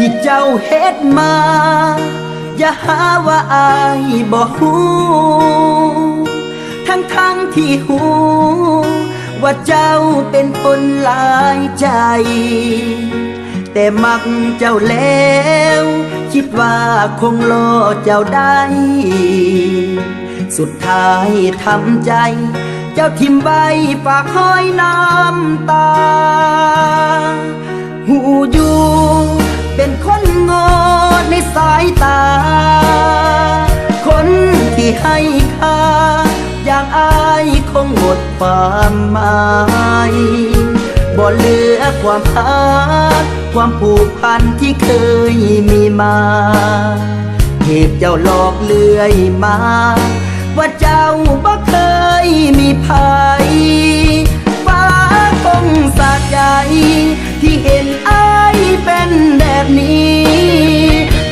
ที่เจ้าเฮ็ดมาอย่าหาว่าอายบ่ฮู้ทั้งที่ฮู้ว่าเจ้าเป็นคนหลายใจแต่มักเจ้าแล้วคิดว่าคงรอเจ้าได้สุดท้ายทำใจเจ้าทิ่มใบฝากห้อยน้ำตาหูอยู่เป็นคนโง่ในสายตาคนที่ให้ค่าอย่างอายคงหมดความหมายบ่เหลือความรักความผูกพันที่เคยมีมาเหตุเจ้าหลอกเลื่อยมาว่าเจ้าบ่เคยมีภัยฟ้าคงสะใจที่เห็นอายเป็นแบบนี้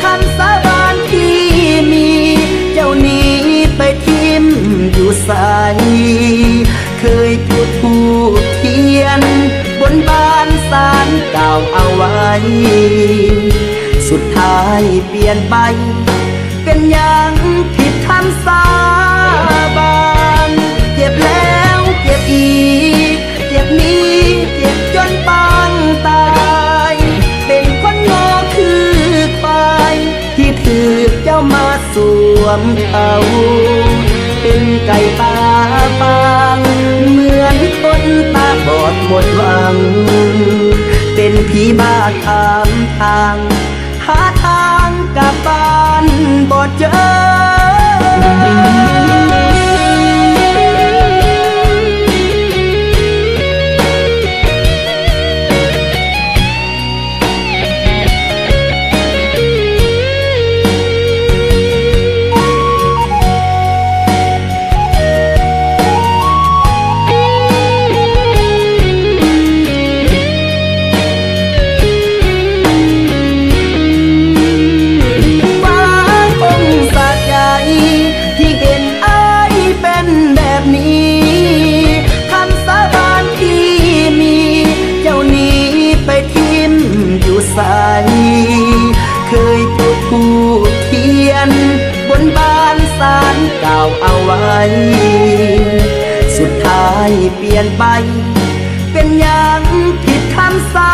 คำสาบานที่มีเจ้านี้ไปทิ่มอยู่ใสเคยจุดธูปเทียนบนบานศาลกล่าวเอาไว้สุดท้ายเปลี่ยนไปเป็นอย่างที่ทำสาบานเจ็บแล้วเจ็บอีกเจ็บนี้เจ็บจนปางตายเป็นคนโง่คือควายที่ถือเจ้ามาสวมเขาเป็นไก่ตาฟางเหมือนคนตาบอดหมดหวังเป็นผีบ้าถามทางหาทางกลับบ้านบ่เจอเคยจุดธูปเทียนบนบานศาลกล่าวเอาไว้สุดท้ายเปลี่ยนไปเป็นอย่างผิดคำสา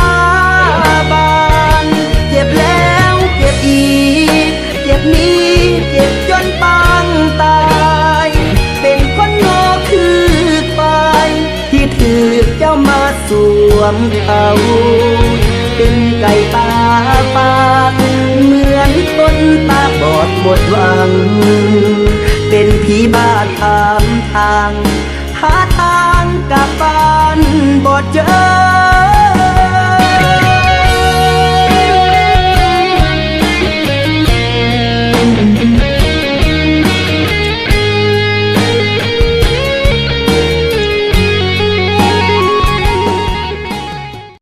บานเจ็บแล้วเจ็บอีกเจ็บนี้เจ็บจนปางตายเป็นคนโง่คือควายที่ถือเจ้ามาสวมเขาเป็นไก่ตาฟางเหมือนคนตาบอดหมดหวังเป็นผีบ้าถามทางหาทางกลับบ้านบ่เจอ